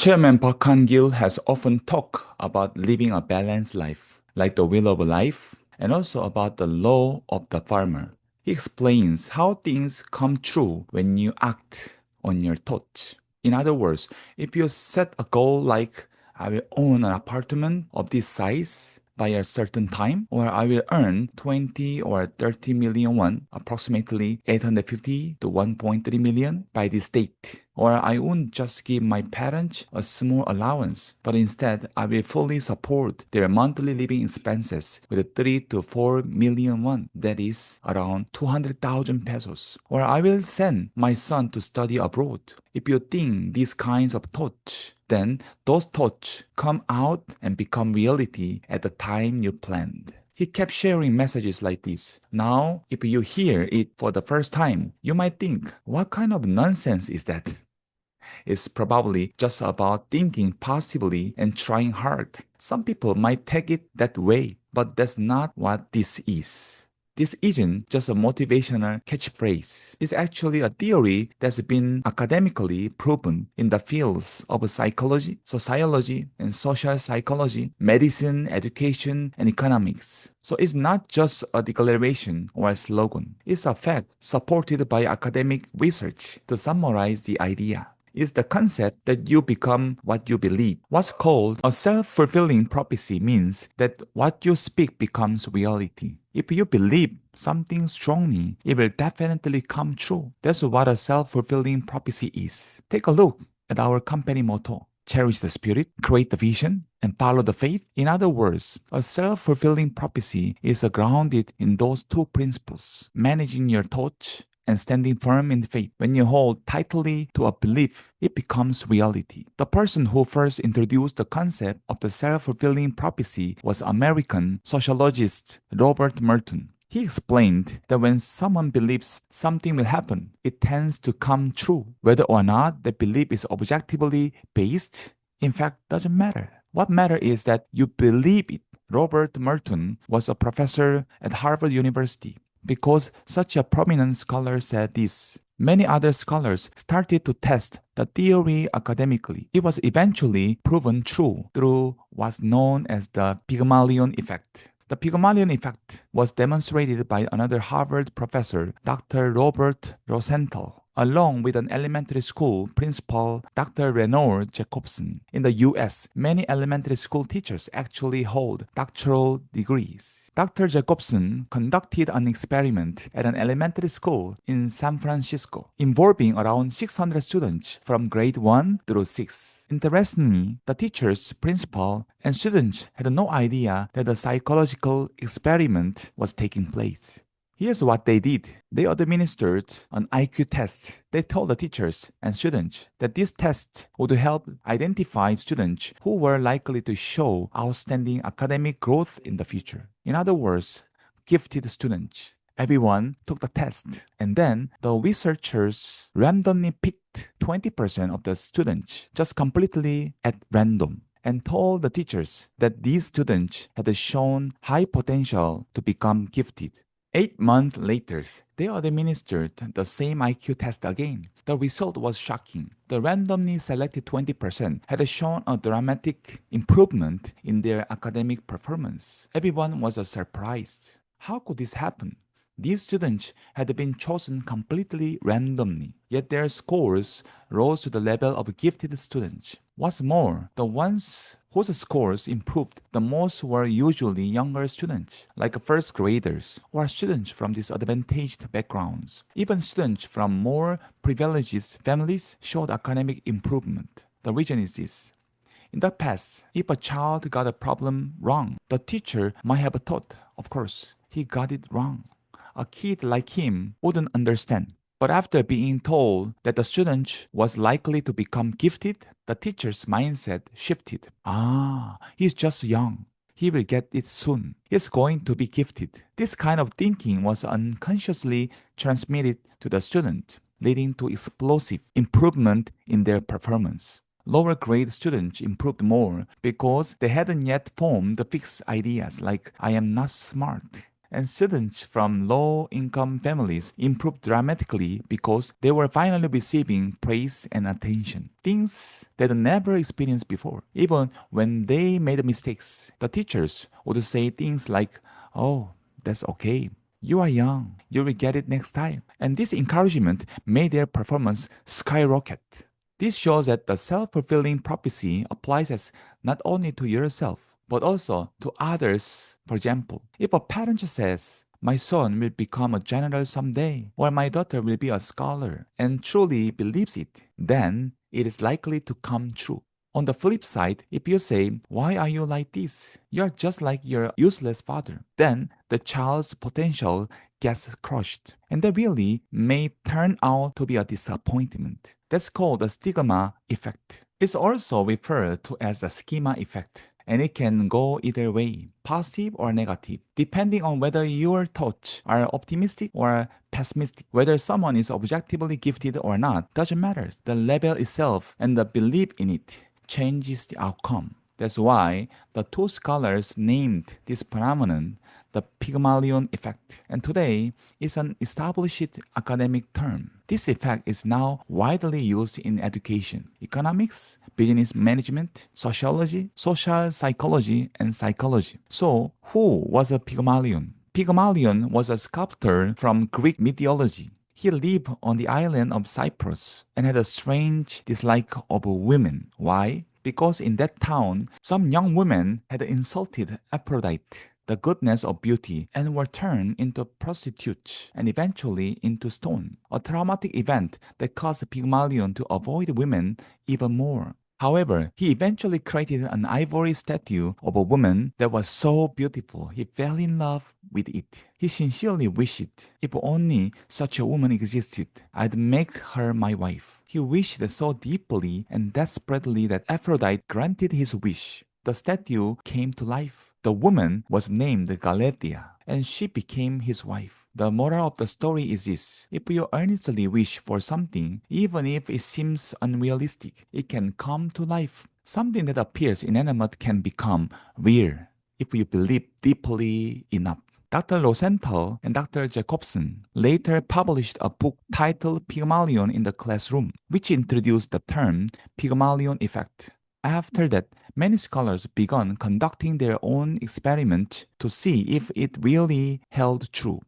Chairman Park Han-gil has often talked about living a balanced life, like the wheel of life, and also about the law of the farmer. He explains how things come true when you act on your thoughts. In other words, if you set a goal like I will own an apartment of this size by a certain time, or I will earn 20 or 30 million won, approximately 850 to 1.3 million by this date. Or I won't just give my parents a small allowance, but instead I will fully support their monthly living expenses with 3 to 4 million won, that is around 200,000 pesos. Or I will send my son to study abroad. If you think these kinds of thoughts, then those thoughts come out and become reality at the time you planned. He kept sharing messages like this. Now, if you hear it for the first time, you might think, what kind of nonsense is that? It's probably just about thinking positively and trying hard. Some people might take it that way, but that's not what this is. This isn't just a motivational catchphrase. It's actually a theory that's been academically proven in the fields of psychology, sociology, and social psychology, medicine, education, and economics. So it's not just a declaration or a slogan. It's a fact supported by academic research. To summarize the idea, is the concept that you become what you believe. What's called a self-fulfilling prophecy means that what you speak becomes reality. If you believe something strongly, it will definitely come true. That's what a self-fulfilling prophecy is. Take a look at our company motto. Cherish the spirit, create the vision, and follow the faith. In other words, a self-fulfilling prophecy is grounded in those two principles: managing your thoughts and standing firm in faith. When you hold tightly to a belief, it becomes reality. The person who first introduced the concept of the self-fulfilling prophecy was American sociologist Robert Merton. He explained that when someone believes something will happen, it tends to come true. Whether or not the belief is objectively based, in fact, doesn't matter. What matters is that you believe it. Robert Merton was a professor at Harvard University. Because such a prominent scholar said this, many other scholars started to test the theory academically. It was eventually proven true through what's known as the Pygmalion Effect. The Pygmalion Effect was demonstrated by another Harvard professor, Dr. Robert Rosenthal, along with an elementary school principal, Dr. Renaud Jacobson. In the US, many elementary school teachers actually hold doctoral degrees. Dr. Jacobson conducted an experiment at an elementary school in San Francisco involving around 600 students from grade 1 through 6. Interestingly, the teachers, principal, and students had no idea that a psychological experiment was taking place. Here's what they did. They administered an IQ test. They told the teachers and students that this test would help identify students who were likely to show outstanding academic growth in the future. In other words, gifted students. Everyone took the test, and then the researchers randomly picked 20% of the students just completely at random and told the teachers that these students had shown high potential to become gifted. 8 months later, they administered the same IQ test again. The result was shocking. The randomly selected 20% had shown a dramatic improvement in their academic performance. Everyone was surprised. How could this happen? These students had been chosen completely randomly, yet their scores rose to the level of gifted students. What's more, the ones whose scores improved the most were usually younger students, like first graders or students from disadvantaged backgrounds. Even students from more privileged families showed academic improvement. The reason is this. In the past, if a child got a problem wrong, the teacher might have thought, of course, he got it wrong. A kid like him wouldn't understand. But after being told that the student was likely to become gifted, the teacher's mindset shifted. Ah, he's just young. He will get it soon. He's going to be gifted. This kind of thinking was unconsciously transmitted to the student, leading to explosive improvement in their performance. Lower grade students improved more because they hadn't yet formed the fixed ideas like I am not smart and students from low-income families improved dramatically because they were finally receiving praise and attention. Things they had never experienced before. Even when they made mistakes, the teachers would say things like, "Oh, that's okay. You are young. You will get it next time." And this encouragement made their performance skyrocket. This shows that the self-fulfilling prophecy applies as not only to yourself, but also to others. For example, if a parent says, "My son will become a general someday," or "My daughter will be a scholar," and truly believes it, then it is likely to come true. On the flip side, if you say, "Why are you like this? You're just like your useless father," then the child's potential gets crushed, and that really may turn out to be a disappointment. That's called the stigma effect. It's also referred to as the schema effect, and it can go either way, positive or negative, depending on whether your thoughts are optimistic or pessimistic. Whether someone is objectively gifted or not doesn't matter. The label itself and the belief in it changes the outcome. That's why the two scholars named this phenomenon the Pygmalion Effect, and today is an established academic term. This effect is now widely used in education, economics, business management, sociology, social psychology, and psychology. So, who was a Pygmalion? Pygmalion was a sculptor from Greek mythology. He lived on the island of Cyprus and had a strange dislike of women. Why? Because in that town, some young women had insulted Aphrodite, the goddess of beauty, and were turned into prostitutes and eventually into stone, a traumatic event that caused Pygmalion to avoid women even more. However, he eventually created an ivory statue of a woman that was so beautiful he fell in love with it. He sincerely wished, "If only such a woman existed, I'd make her my wife." He wished so deeply and desperately that Aphrodite granted his wish. The statue came to life. The woman was named Galatea, and she became his wife. The moral of the story is this: if you earnestly wish for something, even if it seems unrealistic, it can come to life. Something that appears inanimate can become real if you believe deeply enough. Dr. Rosenthal and Dr. Jacobson later published a book titled Pygmalion in the Classroom, which introduced the term Pygmalion Effect. After that, many scholars began conducting their own experiments to see if it really held true.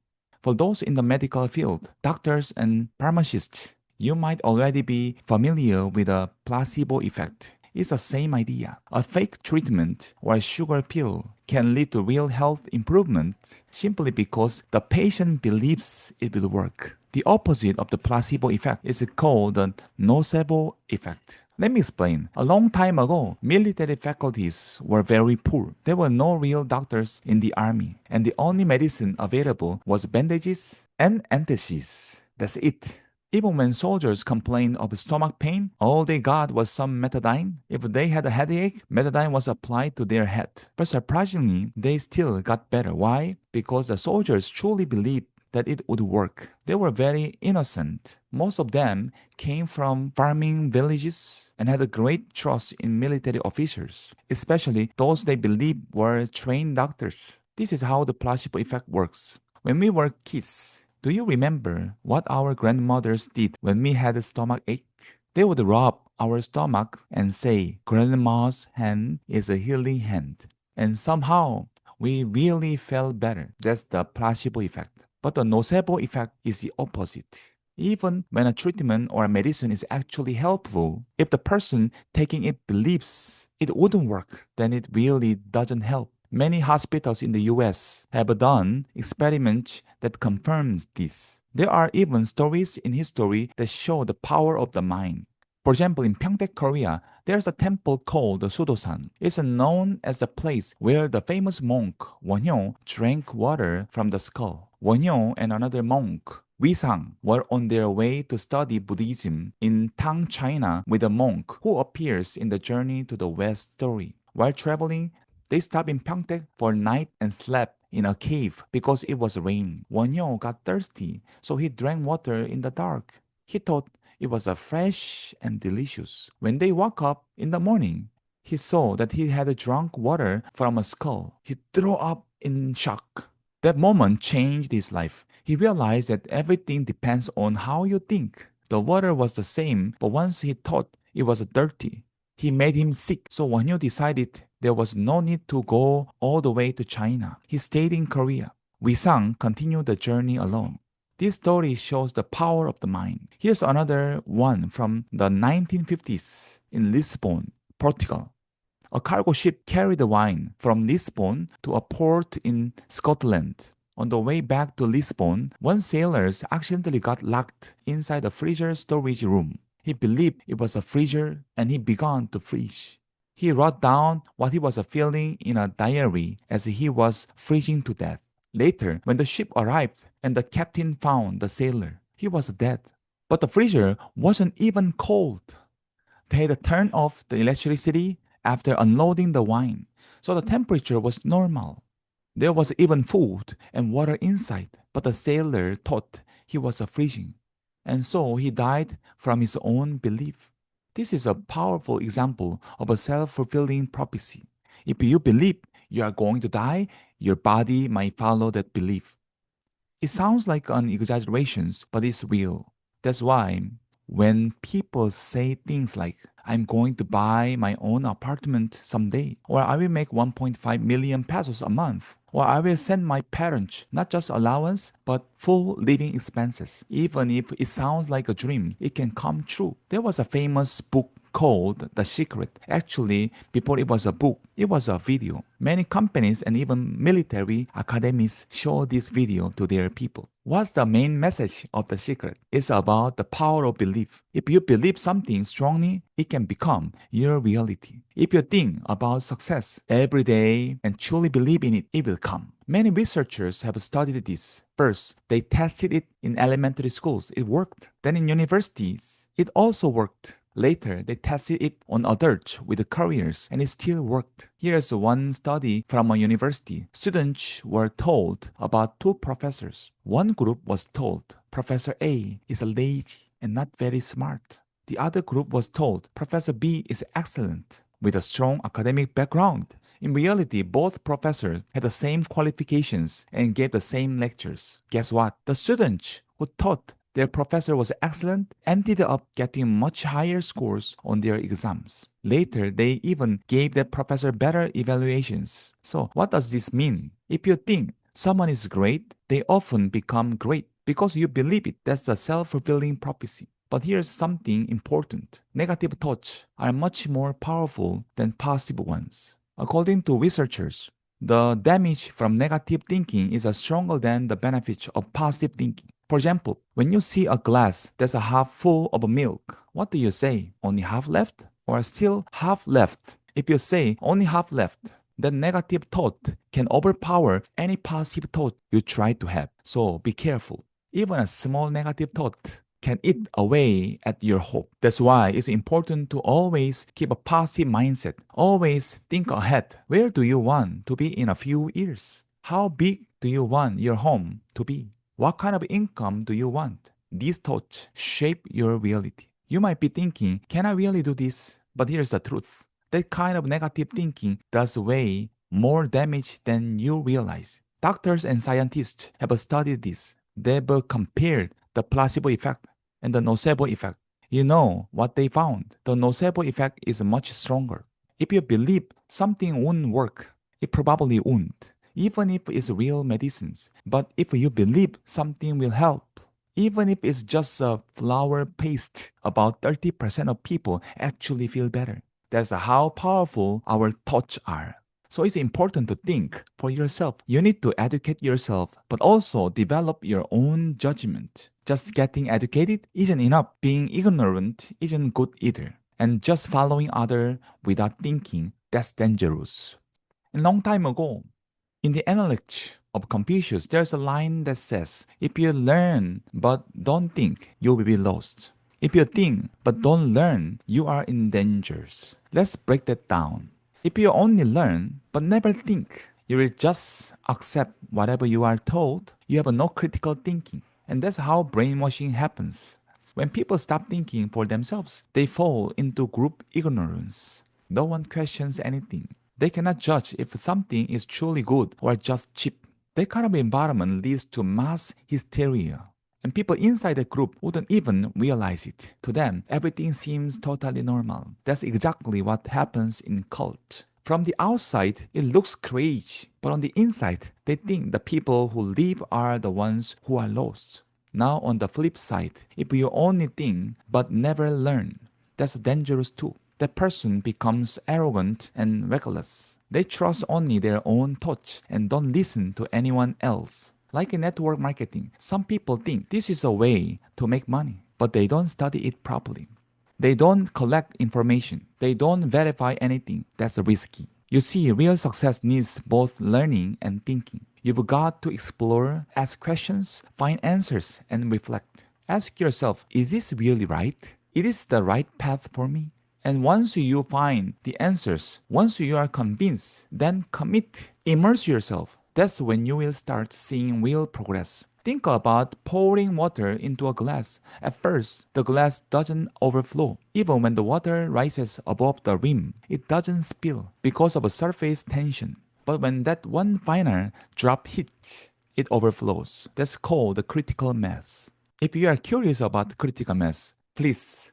For those in the medical field, doctors and pharmacists, you might already be familiar with the placebo effect. It's the same idea. A fake treatment or a sugar pill can lead to real health improvement simply because the patient believes it will work. The opposite of the placebo effect is called the nocebo effect. Let me explain. A long time ago, military faculties were very poor. There were no real doctors in the army, and the only medicine available was bandages and antacids. That's it. Even when soldiers complained of stomach pain, all they got was some methadone. If they had a headache, methadone was applied to their head. But surprisingly, they still got better. Why? Because the soldiers truly believed that it would work. They were very innocent. Most of them came from farming villages and had a great trust in military officers, especially those they believed were trained doctors. This is how the placebo effect works. When we were kids, do you remember what our grandmothers did when we had a stomach ache? They would rub our stomach and say, "Grandma's hand is a healing hand." And somehow, we really felt better. That's the placebo effect. But the nocebo effect is the opposite. Even when a treatment or a medicine is actually helpful, if the person taking it believes it wouldn't work, then it really doesn't help. Many hospitals in the US have done experiments that confirms this. There are even stories in history that show the power of the mind. For example, in Pyeongtaek, Korea, there's a temple called the Sudosan. It's known as the place where the famous monk Wonhyo drank water from the skull. Wonhyo and another monk, Wisang, were on their way to study Buddhism in Tang, China with a monk who appears in the Journey to the West story. While traveling, they stopped in Pyeongtaek for a night and slept in a cave because it was raining. Wonhyo got thirsty, so he drank water in the dark. He thought it was fresh and delicious. When they woke up in the morning, he saw that he had drunk water from a skull. He threw up in shock. That moment changed his life. He realized that everything depends on how you think. The water was the same, but once he thought it was dirty, he made him sick. So when he decided there was no need to go all the way to China, he stayed in Korea. Wei Sang continued the journey alone. This story shows the power of the mind. Here's another one from the 1950s in Lisbon, Portugal. A cargo ship carried the wine from Lisbon to a port in Scotland. On the way back to Lisbon, one sailor accidentally got locked inside a freezer storage room. He believed it was a freezer and he began to freeze. He wrote down what he was feeling in a diary as he was freezing to death. Later, when the ship arrived and the captain found the sailor, he was dead. But the freezer wasn't even cold. They had turned off the electricity after unloading the wine, so the temperature was normal. There was even food and water inside, but the sailor thought he was freezing, and so he died from his own belief. This is a powerful example of a self-fulfilling prophecy. If you believe you are going to die, your body might follow that belief. It sounds like an exaggeration, but it's real. That's why when people say things like, I'm going to buy my own apartment someday, or I will make 1.5 million pesos a month, or I will send my parents not just allowance, but full living expenses. Even if it sounds like a dream, it can come true. There was a famous book called The Secret. Actually, before it was a book, it was a video. Many companies and even military academies show this video to their people. What's the main message of The Secret? It's about the power of belief. If you believe something strongly, it can become your reality. If you think about success every day and truly believe in it, it will come. Many researchers have studied this. First, they tested it in elementary schools. It worked. Then in universities, it also worked. Later, they tested it on adults with careers and it still worked. Here's one study from a university. Students were told about two professors. One group was told Professor A is lazy and not very smart. The other group was told Professor B is excellent with a strong academic background. In reality, both professors had the same qualifications and gave the same lectures. Guess what? The students who thought their professor was excellent ended up getting much higher scores on their exams. Later, they even gave that professor better evaluations. So, what does this mean? If you think someone is great, they often become great because you believe it. That's a self-fulfilling prophecy. But here's something important. Negative thoughts are much more powerful than positive ones. According to researchers, the damage from negative thinking is stronger than the benefits of positive thinking. For example, when you see a glass that's a half full of milk, what do you say? Only half left? Or still half left? If you say only half left, then negative thought can overpower any positive thought you try to have. So be careful. Even a small negative thought can eat away at your hope. That's why it's important to always keep a positive mindset. Always think ahead. Where do you want to be in a few years? How big do you want your home to be? What kind of income do you want? These thoughts shape your reality. You might be thinking, can I really do this? But here's the truth. That kind of negative thinking does way more damage than you realize. Doctors and scientists have studied this. They've compared the placebo effect and the nocebo effect. You know what they found? The nocebo effect is much stronger. If you believe something won't work, it probably won't, even if it's real medicines. But if you believe something will help, even if it's just a flour paste, about 30% of people actually feel better. That's how powerful our thoughts are. So it's important to think for yourself. You need to educate yourself, but also develop your own judgment. Just getting educated isn't enough. Being ignorant isn't good either. And just following others without thinking, that's dangerous. A long time ago, in the Analect of Confucius, there's a line that says, if you learn but don't think, you will be lost. If you think but don't learn, you are in danger. Let's break that down. If you only learn but never think, you will just accept whatever you are told. You have no critical thinking. And that's how brainwashing happens. When people stop thinking for themselves, they fall into group ignorance. No one questions anything. They cannot judge if something is truly good or just cheap. That kind of environment leads to mass hysteria. And people inside the group wouldn't even realize it. To them, everything seems totally normal. That's exactly what happens in cult. From the outside, it looks crazy, but on the inside, they think the people who live are the ones who are lost. Now, on the flip side, if you only think but never learn, that's dangerous too. That person becomes arrogant and reckless. They trust only their own thoughts and don't listen to anyone else. Like in network marketing, some people think this is a way to make money, but they don't study it properly. They don't collect information. They don't verify anything. That's risky. You see, real success needs both learning and thinking. You've got to explore, ask questions, find answers, and reflect. Ask yourself, is this really right? Is this the right path for me? And once you find the answers, once you are convinced, then commit. Immerse yourself. That's when you will start seeing real progress. Think about pouring water into a glass. At first, the glass doesn't overflow. Even when the water rises above the rim, it doesn't spill because of a surface tension. But when that one final drop hits, it overflows. That's called the critical mass. If you are curious about critical mass, please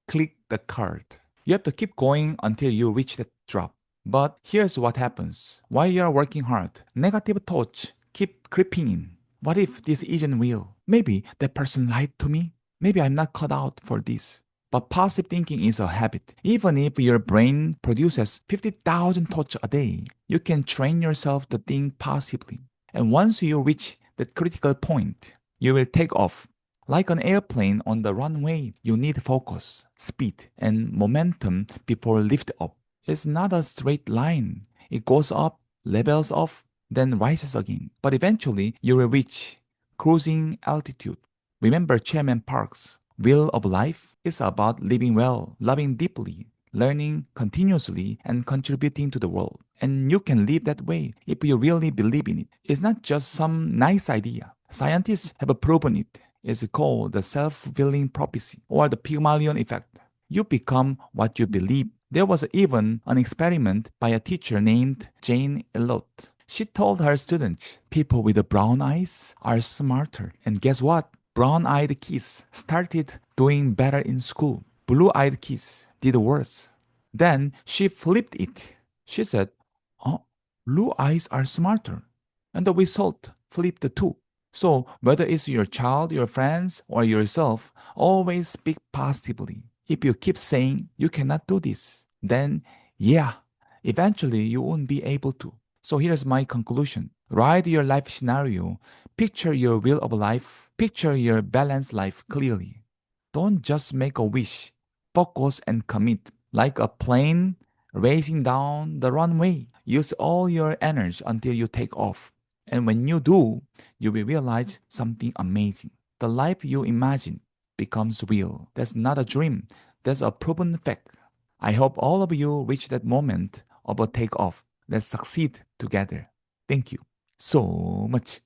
click the card. You have to keep going until you reach that drop. But here's what happens. While you are working hard, negative thoughts keep creeping in. What if this isn't real? Maybe that person lied to me. Maybe I'm not cut out for this. But positive thinking is a habit. Even if your brain produces 50,000 thoughts a day, you can train yourself to think positively. And once you reach that critical point, you will take off. Like an airplane on the runway, you need focus, speed, and momentum before lift up. It's not a straight line. It goes up, levels off, then rises again. But eventually, you will reach cruising altitude. Remember Chairman Park's will of life is about living well, loving deeply, learning continuously, and contributing to the world. And you can live that way if you really believe in it. It's not just some nice idea. Scientists have proven it. It's called the self-fulfilling prophecy or the Pygmalion Effect. You become what you believe. There was even an experiment by a teacher named Jane Elliott. She told her students, people with brown eyes are smarter. And guess what? Brown-eyed kids started doing better in school. Blue-eyed kids did worse. Then she flipped it. She said, oh, blue eyes are smarter. And the result flipped too. So whether it's your child, your friends, or yourself, always speak positively. If you keep saying you cannot do this, then yeah, eventually you won't be able to. So here's my conclusion. Write your life scenario, picture your will of life, picture your balanced life clearly. Don't just make a wish. Focus and commit. Like a plane racing down the runway. Use all your energy until you take off. And when you do, you will realize something amazing. The life you imagine becomes real. That's not a dream. That's a proven fact. I hope all of you reach that moment of a takeoff. Let's succeed together. Thank you so much.